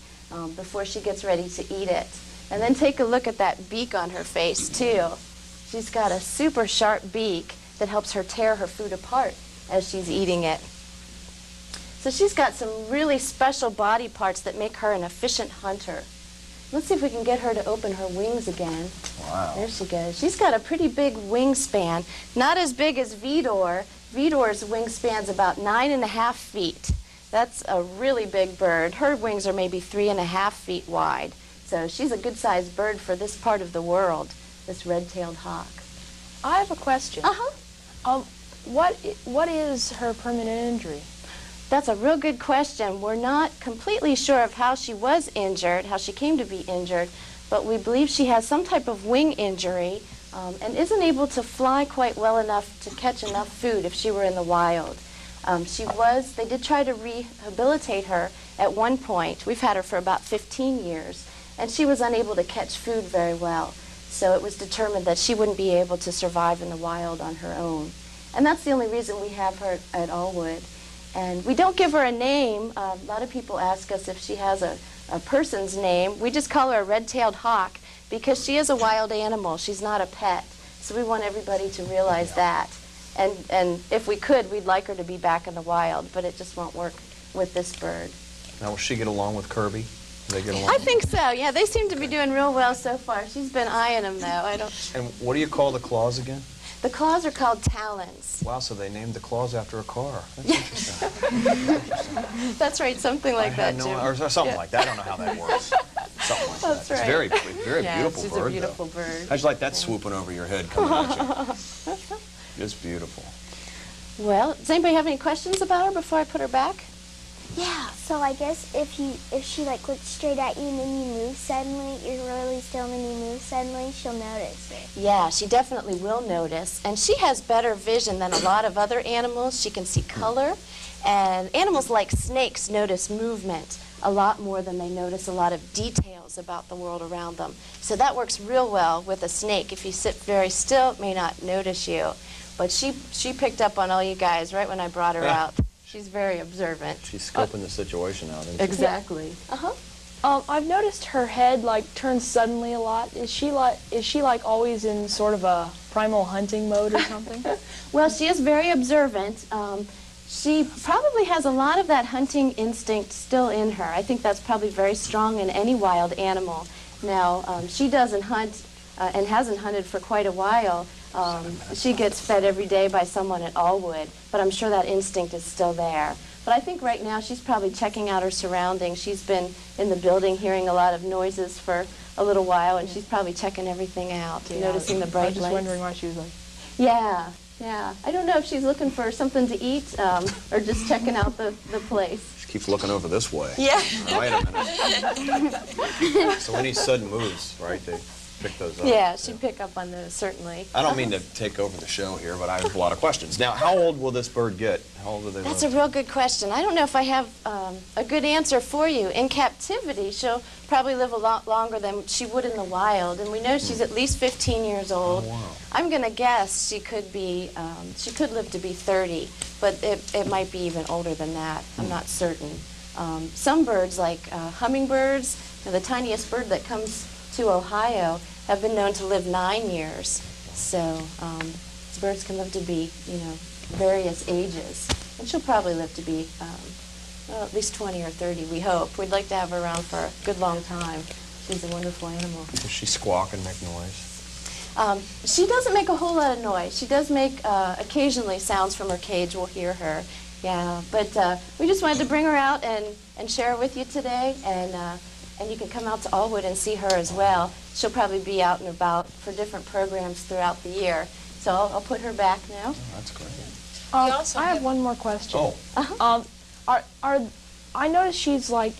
before she gets ready to eat it. And then take a look at that beak on her face too. She's got a super sharp beak that helps her tear her food apart as she's eating it. So she's got some really special body parts that make her an efficient hunter. Let's see if we can get her to open her wings again. Wow. There she goes. She's got a pretty big wingspan. Not as big as Vidor. Vidor's wingspan's about 9.5 feet. That's a really big bird. Her wings are maybe 3.5 feet wide. So she's a good-sized bird for this part of the world, this red-tailed hawk. I have a question. What is her permanent injury? That's a real good question. We're not completely sure of how she was injured, how she came to be injured, but we believe she has some type of wing injury and isn't able to fly quite well enough to catch enough food if she were in the wild. They did try to rehabilitate her at one point. We've had her for about 15 years, and she was unable to catch food very well. So it was determined that she wouldn't be able to survive in the wild on her own. And that's the only reason we have her at Aullwood. And we don't give her a name. A lot of people ask us if she has a person's name. We just call her a red-tailed hawk because she is a wild animal. She's not a pet. So we want everybody to realize that. And if we could, we'd like her to be back in the wild, but it just won't work with this bird. Now, will she get along with Curby? Do they get along? I think so. Yeah, they seem to be doing real well so far. She's been eyeing them, though. And what do you call the claws again? The claws are called talons. Wow, so they named the claws after a car. That's interesting. That's right, something like that, Jim. Or something like that. I don't know how that works. Something like That's that. right. It's very beautiful she's bird, a beautiful though. bird. How'd you like that swooping over your head coming at you? It's beautiful. Well, does anybody have any questions about her before I put her back? Yeah, so I guess if she like looks straight at you and then you move suddenly, you're really still and then you move suddenly, she'll notice it. Yeah, she definitely will notice. And she has better vision than a lot of other animals. She can see color. And animals like snakes notice movement a lot more than they notice a lot of details about the world around them. So that works real well with a snake. If you sit very still, it may not notice you. But she picked up on all you guys right when I brought her out. She's very observant. She's scoping the situation out. Isn't she? Exactly. I've noticed her head turns suddenly a lot. Is she like always in sort of a primal hunting mode or something? Well, she is very observant. She probably has a lot of that hunting instinct still in her. I think that's probably very strong in any wild animal. Now, she doesn't hunt and hasn't hunted for quite a while. She gets fed every day by someone at Aullwood, but I'm sure that instinct is still there. But I think right now she's probably checking out her surroundings. She's been in the building hearing a lot of noises for a little while, and she's probably checking everything out, noticing the bright lights. I was just wondering why she was like... Yeah. I don't know if she's looking for something to eat or just checking out the place. She keeps looking over this way. Yeah. Wait a minute. So any sudden moves, right, they pick those up. Yeah, she'd pick up on those, certainly. I don't mean to take over the show here, but I have a lot of questions. Now, how old will this bird get? How old do they live? That's a real good question. I don't know if I have a good answer for you. In captivity, she'll probably live a lot longer than she would in the wild, and we know she's at least 15 years old. Oh, wow. I'm going to guess she could live to be 30, but it might be even older than that. I'm not certain. Some birds, like hummingbirds, the tiniest bird that comes to Ohio, have been known to live 9 years. So birds can live to be, various ages. And she'll probably live to be at least 20 or 30, we hope. We'd like to have her around for a good long time. She's a wonderful animal. Does she squawk and make noise? She doesn't make a whole lot of noise. She does make occasionally sounds from her cage. We'll hear her. Yeah, but we just wanted to bring her out and share her with you today, and you can come out to Aullwood and see her as well. She'll probably be out and about for different programs throughout the year. So I'll put her back now. Oh, that's great. I have one more question. Oh. I noticed she's like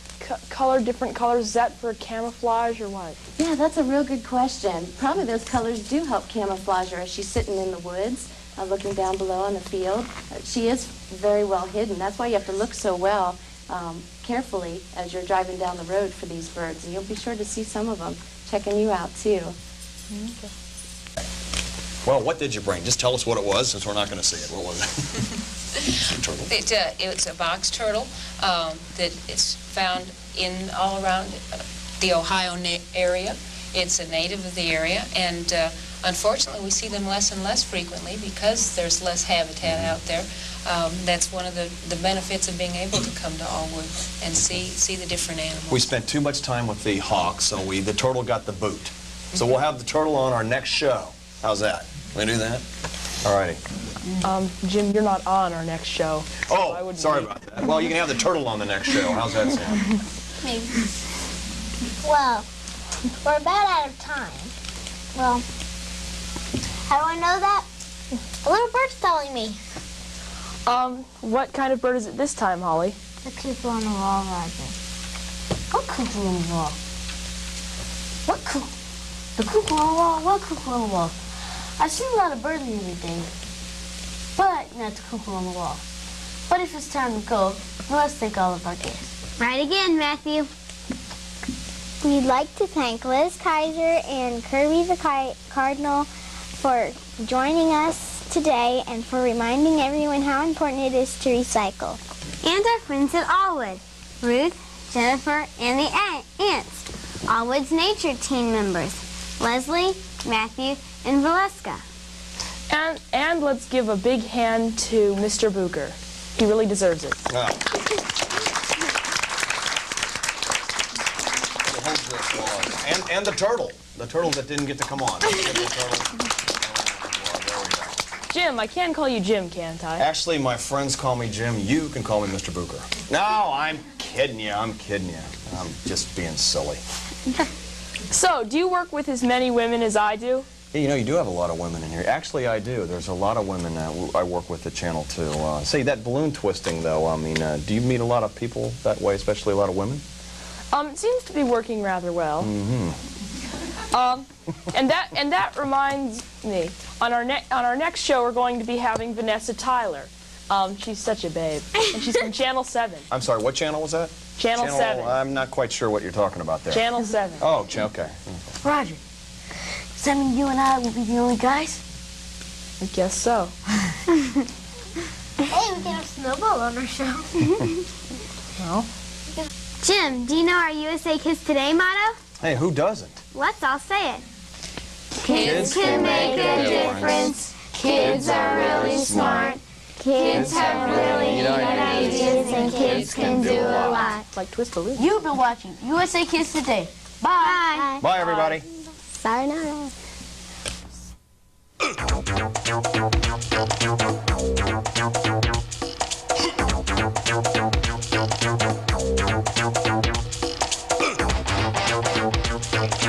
colored different colors. Is that for camouflage or what? Yeah, that's a real good question. Probably those colors do help camouflage her as she's sitting in the woods, looking down below on the field. She is very well hidden. That's why you have to look so well, carefully as you're driving down the road for these birds. And you'll be sure to see some of them checking you out, too. Okay. Well, what did you bring? Just tell us what it was, since we're not going to see it. What was it? Turtle. It's a box turtle that is found all around the Ohio area. It's a native of the area, and unfortunately we see them less and less frequently because there's less habitat out there. That's one of the benefits of being able to come to Aullwood and see the different animals. We spent too much time with the hawk, so the turtle got the boot. So we'll have the turtle on our next show. How's that? Can we do that? All righty. Jim, you're not on our next show. So Oh, sorry about that. Well, you can have the turtle on the next show. How's that sound? Maybe. Well, we're about out of time. Well, how do I know that? A little bird's telling me. What kind of bird is it this time, Holly? The cuckoo on the wall, Roger. What cuckoo on the wall? What cuckoo? The cuckoo on the wall? What cuckoo on the wall? I see a lot of birds every day, but not the cuckoo on the wall. But if it's time to go, let's take all of our guests. Right again, Matthew. We'd like to thank Liz Kaiser and Curby the Cardinal for joining us today and for reminding everyone how important it is to recycle. And our friends at Aullwood, Ruth, Jennifer, and the aunts, Aullwood's nature team members, Leslie, Matthew, and Valeska. And let's give a big hand to Mr. Bucher. He really deserves it. Wow. And the turtle. The turtle that didn't get to come on. Jim, I can call you Jim, can't I? Actually, my friends call me Jim. You can call me Mr. Bucher. No, I'm kidding you. I'm kidding you. I'm just being silly. So, do you work with as many women as I do? Yeah, you know, you do have a lot of women in here. Actually, I do. There's a lot of women I work with at Channel 2. Say, that balloon twisting, though, I mean, do you meet a lot of people that way, especially a lot of women? It seems to be working rather well. Mm-hmm. And that reminds me, on our next show, we're going to be having Vanessa Tyler. She's such a babe, and she's from Channel 7. I'm sorry, what channel was that? Channel 7. I'm not quite sure what you're talking about there. Channel 7. Oh, okay. Roger, does that mean you and I will be the only guys? I guess so. Hey, we can have Snowball on our show. Well. Jim, do you know our USA Kids Today motto? Hey, who doesn't? Let's all say it. Kids can make a difference. Kids are really smart. Kids have really neat ideas, and kids can do a lot. Like Twist Balloon. You've been watching USA Kids Today. Bye. Bye, everybody. Sayonara.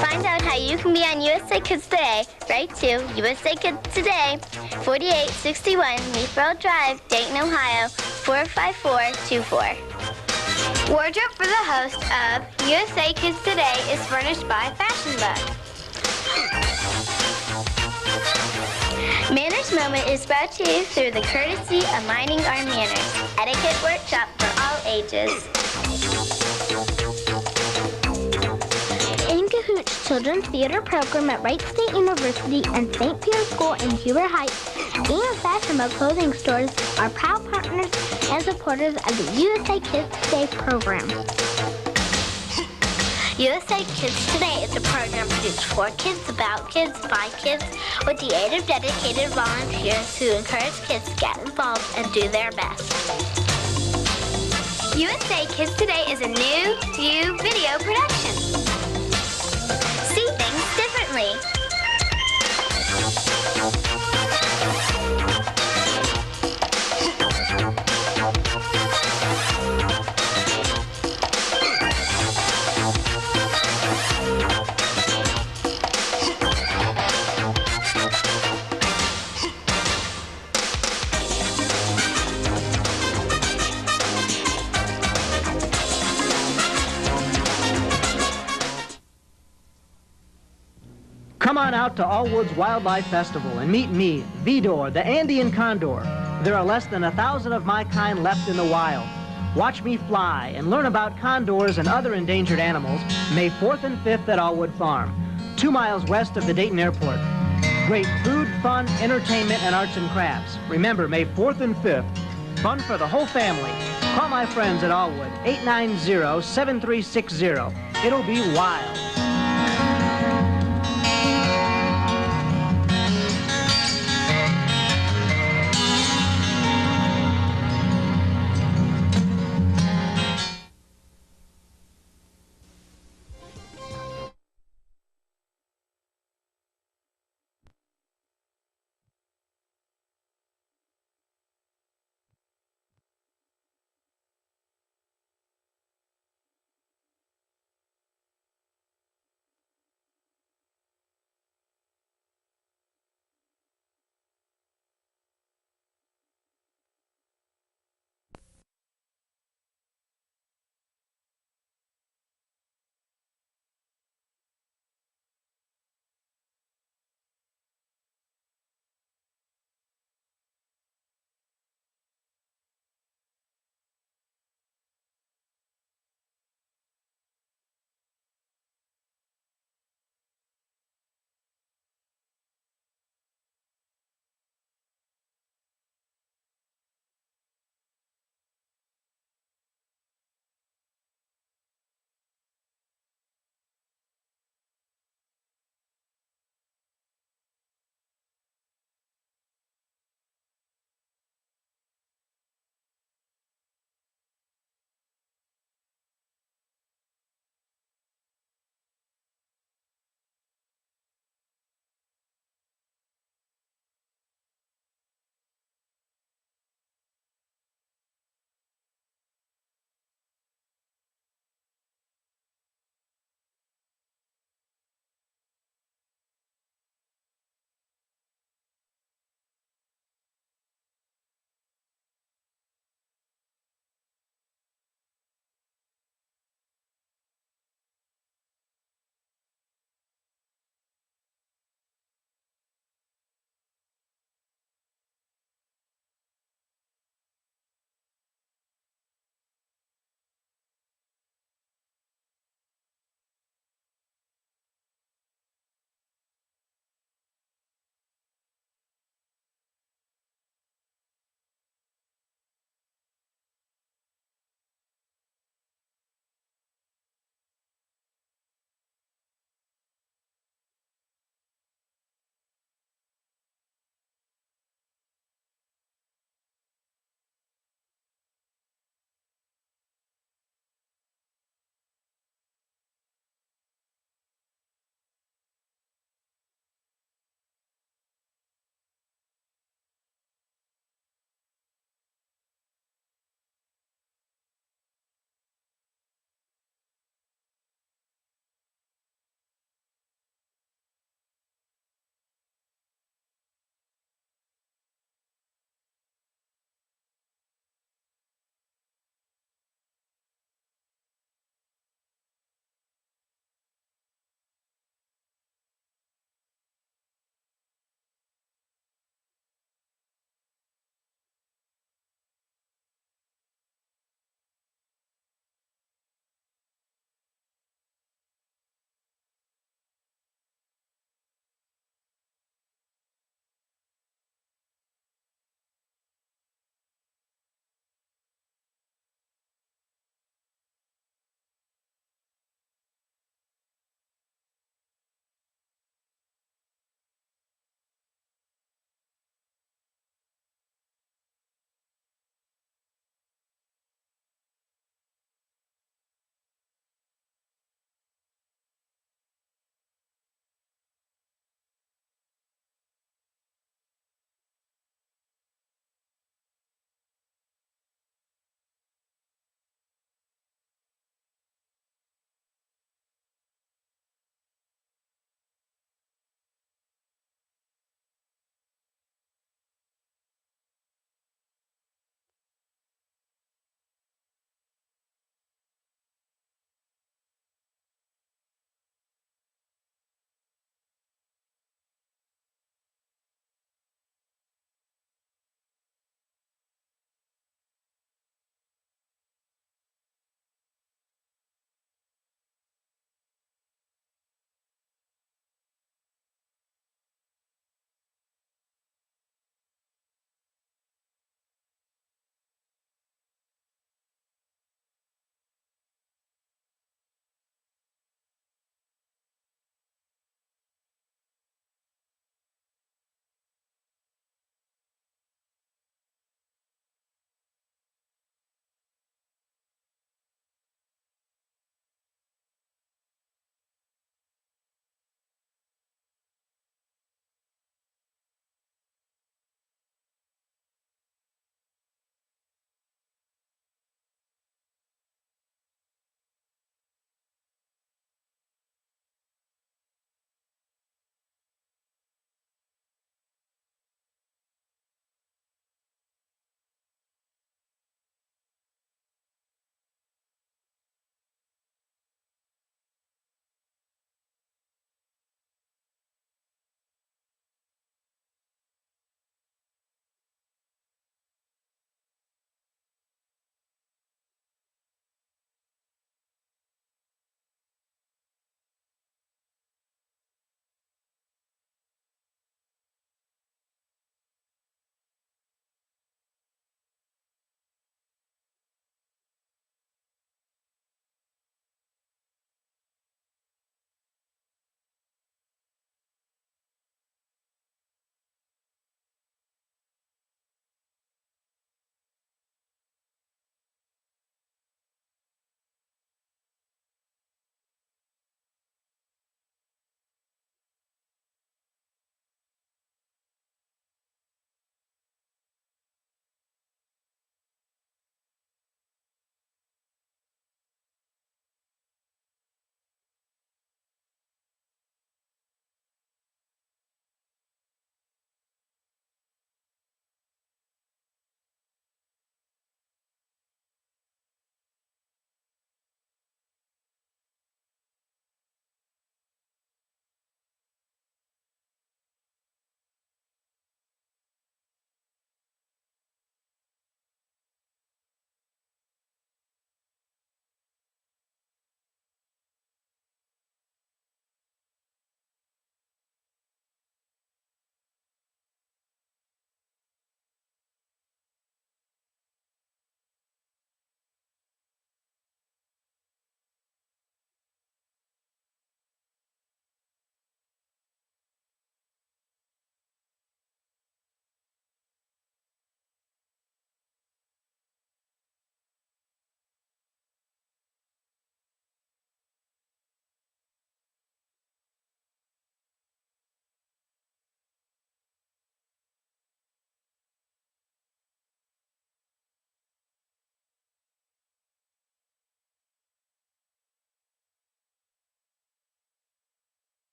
Find out how you can be on USA Kids Today. Write to USA Kids Today, 4861 Meathville Drive, Dayton, Ohio, 45424. Wardrobe for the host of USA Kids Today is furnished by Fashion Bug. Manners Moment is brought to you through the courtesy of Minding Our Manners, etiquette workshop for all ages. In Cahoots Children's Theater Program at Wright State University and St. Pierre School in Huber Heights and Fashion Bug clothing stores are proud partners and supporters of the USA Kids Today program. USA Kids Today is a program produced for kids, about kids, by kids, with the aid of dedicated volunteers who encourage kids to get involved and do their best. USA Kids Today is a new view video production. See things differently. on out to Aullwood's Wildlife Festival and meet me, Vidor, the Andean condor. There are less than 1,000 of my kind left in the wild. Watch me fly and learn about condors and other endangered animals May 4th and 5th at Aullwood Farm, 2 miles west of the Dayton Airport. Great food, fun, entertainment, and arts and crafts. Remember, May 4th and 5th. Fun for the whole family. Call my friends at Aullwood, 890-7360. It'll be wild.